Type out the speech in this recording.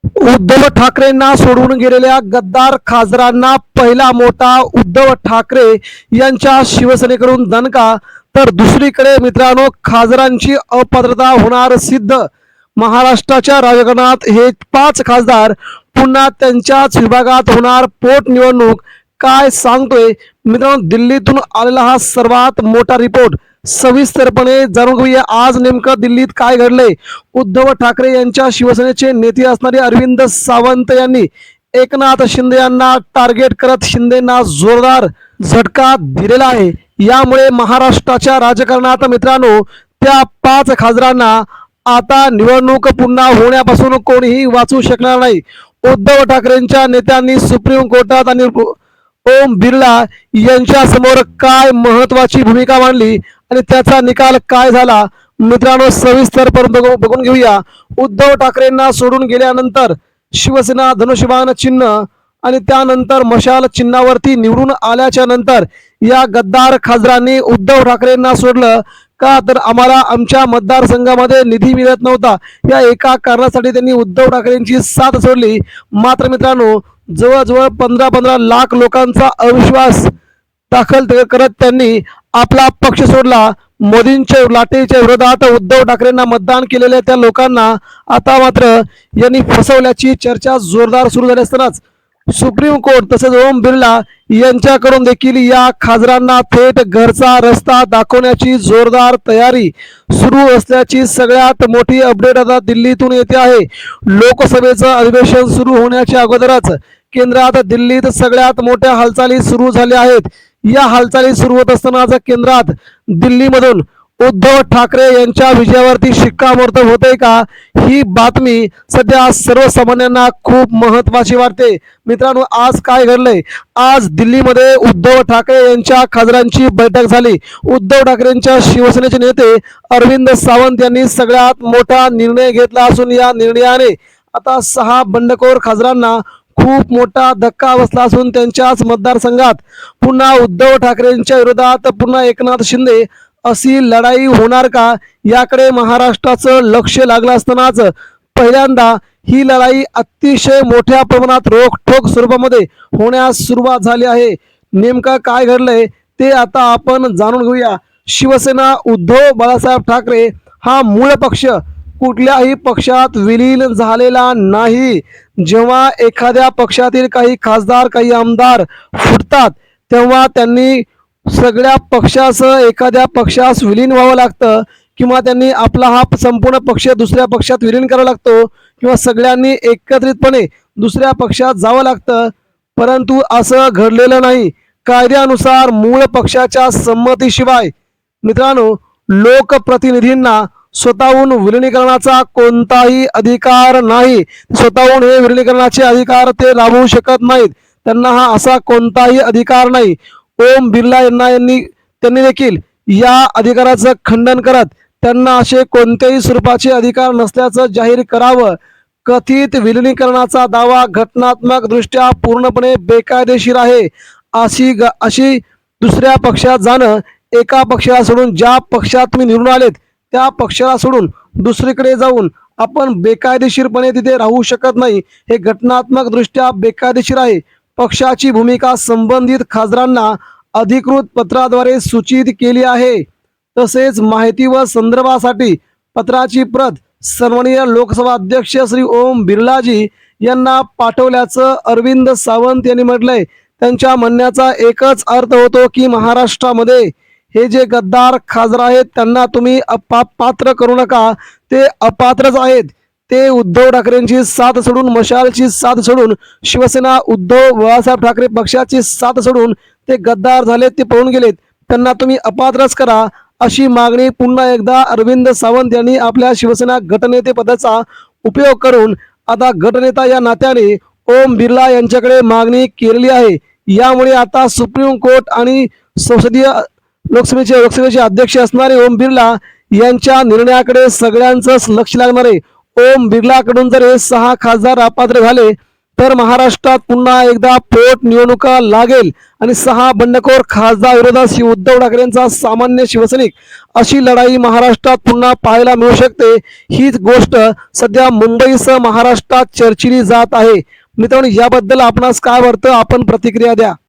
उद्धव ठाकरेंना सोडून गेलेल्या गद्दार खासदारांना पहिला मोठा उद्धव ठाकरे यांच्या शिवसेनेकडून दणका, तर दुसरीकडे मित्रांनो खासदारांची अपात्रता होणार सिद्ध। महाराष्ट्राच्या राजकारणात हे 5 खासदार पुन्हा त्यांच्याच विभागात होणार पोटनिवडणूक काय सांगतोय मित्रांनो, दिल्लीतून आलेला हा सर्वात मोठा रिपोर्ट सविस्तरपणे जाणून घेऊया। आज नेमकं दिल्लीत काय घडलंय। उद्धव ठाकरे यांच्या शिवसेनेचे नेते असणारे अरविंद सावंत यांनी एकनाथ शिंदे यांना टार्गेट करत शिंदेंना जोरदार झटका दिलेला आहे। यामुळे महाराष्ट्राच्या राजकारणात मित्रांनो त्या 5 खासदारांना आता निवडणूक पुन्हा होण्यापासून कोणीही वाचू शकणार नाही। उद्धव ठाकरेंच्या नेत्यांनी सुप्रीम कोर्टात आणि ओम बिर्ला यांच्या समोर काय महत्वाची भूमिका मांडली आणि त्याचा निकाल काय झाला मित्रांनो, सविस्तर बघून घेऊया। उद्धव ठाकरेंना सोडून गेल्यानंतर शिवसेना धनुष्यबाण चिन्ह आणि त्यानंतर मशाल चिन्हावरती निवडून आल्याच्या नंतर या गद्दार खासदारांनी उद्धव ठाकरेंना सोडलं का, तर आम्हाला आमच्या मतदारसंघामध्ये निधी मिळत नव्हता या एका कारणासाठी त्यांनी उद्धव ठाकरेंची साथ सोडली। मात्र मित्रांनो जवळजवळ 15 लाख लोकांचा अविश्वास दाखल करत त्यांनी आपला पक्ष सोडला। मोदींच्या लाटेच्या विरोधात उद्धव ठाकरेंना मतदान केलेल्या त्या लोकांना आता मात्र यांनी फसवल्याची चर्चा जोरदार सुरू झाली असतानाच सुप्रीम कोर्ट तसेच ओम बिर्ला यांच्याकडून देखील या खासदारांना थेट घरचा रस्ता दाखवण्याची जोरदार तयारी सुरू असल्याची सगळ्यात मोठी अपडेट आता दिल्लीतून येते आहे। लोकसभेचं अधिवेशन सुरू होण्याच्या अगोदरच केंद्रात दिल्लीत सगळ्यात मोठ्या हालचाली सुरू झाल्या आहेत। या हालचाली सुरू होत असतानाच केंद्रात दिल्लीमधून उद्धव ठाकरे यांच्या विजयावरती शिक्कामोर्तब होते का, ही बातमी सध्या सर्वसामान्यांना खूप महत्वाची वाटते। मित्रांनो आज काय घडलंय, आज दिल्लीमध्ये उद्धव ठाकरे यांच्या खासदारांची बैठक झाली। उद्धव ठाकरेंच्या शिवसेनेचे नेते अरविंद सावंत यांनी सगळ्यात मोठा निर्णय घेतला असून या निर्णयाने आता 6 बंडखोर खासदारांना खूप मोठा धक्का बसला असून त्यांच्याच मतदारसंघात पुन्हा उद्धव ठाकरेंच्या विरोधात पुन्हा एकनाथ शिंदे अशी लढाई होणार का, याकडे महाराष्ट्राचं लक्ष लागलं असतानाच पहिल्यांदा ही लढाई अतिशय मोठ्या प्रमाणात रोखठोक स्वरूपामध्ये होण्यास सुरुवात झाली आहे। नेमका काय घडलंय ते आता आपण जाणून घेऊया। शिवसेना उद्धव बाळासाहेब ठाकरे हा मूळ पक्ष कुठल्याही पक्षात विलीन झालेला नाही। जेव्हा एखाद्या पक्षातील काही खासदार काही आमदार फुटतात तेव्हा त्यांनी सगळ्या पक्षासह एखाद्या पक्षास विलीन व्हावं लागतं किंवा त्यांनी आपला हा संपूर्ण पक्ष दुसऱ्या पक्षात विलीन करावा लागतो किंवा सगळ्यांनी एकत्रितपणे दुसऱ्या पक्षात जावं लागतं। परंतु असं घडलेलं नाही। कायद्यानुसार मूळ पक्षाच्या संमतीशिवाय मित्रांनो लोकप्रतिनिधींना स्वतःहून विलीनीकरणाचा कोणताही अधिकार नाही। स्वतःहून हे विलीनीकरणाचे अधिकार ते राबवू शकत नाहीत, त्यांना हा असा कोणताही अधिकार नाही। ओम बिर्ला त्यांनी देखील या अधिकाराचं खंडन करत त्यांना असे कोणत्याही स्वरूपाचे अधिकार नसल्याचं जाहीर करावं। कथित विलीनीकरणाचा दावा घटनात्मक दृष्ट्या पूर्णपणे बेकायदेशीर आहे। अशी दुसऱ्या पक्षात जाणं, एका पक्षाला सोडून ज्या पक्षात तुम्ही निवडून आलेत त्या पक्षाला सोडून दुसरीकडे जाऊन आपण बेकायदेशीरपणे तिथे राहू शकत नाही, हे घटनात्मक दृष्ट्या बेकायदेशीर आहे। पक्षाची भूमिका संबंधित खासदारांना अधिकृत पत्राद्वारे सूचित केली आहे। तसेच माहिती व संदर्भासाठी पत्राची प्रत सन्माननीय लोकसभा अध्यक्ष श्री ओम बिर्लाजी यांना पाठवल्याचं अरविंद सावंत यांनी म्हटलंय। त्यांच्या म्हणण्याचा एकच अर्थ होतो की महाराष्ट्रामध्ये हे जे गद्दार खासदार आहेत त्यांना तुम्ही पात्र करू नका, ते अपात्रच आहेत। ते उद्धव ठाकरेंची साथ सोडून, मशालची साथ सोडून, शिवसेना उद्धव बाळासाहेब ठाकरे पक्षाची साथ सोडून ते गद्दार झालेत, ते पळून गेलेत, त्यांना तुम्ही अपात्रच करा अशी मागणी पुन्हा एकदा अरविंद सावंत यांनी आपल्या शिवसेना गटनेते पदाचा उपयोग करून आता गटनेता या नात्याने ओम बिर्ला यांच्याकडे मागणी केलेली आहे। यामुळे आता सुप्रीम कोर्ट आणि लोकसभेचे अध्यक्ष असणारे ओम बिर्ला यांच्या निर्णयाकडे सगळ्यांचंच लक्ष लागणार आहे। ओम बिर्ला कडून जर हे 6 खासदार अपात्र झाले तर महाराष्ट्रात पुन्हा एकदा पोटनिवडणुका लागेल आणि 6 बंडखोर खासदार विरोधात श्री उद्धव ठाकरेंचा सामान्य शिवसैनिक अशी लढाई महाराष्ट्रात पुन्हा पाहायला मिळू शकते. हीच गोष्ट सध्या मुंबईसह महाराष्ट्रात चर्चिली जात आहे. मित्रांनो, याबद्दल आपणास काय वाटतं, आपण प्रतिक्रिया द्या.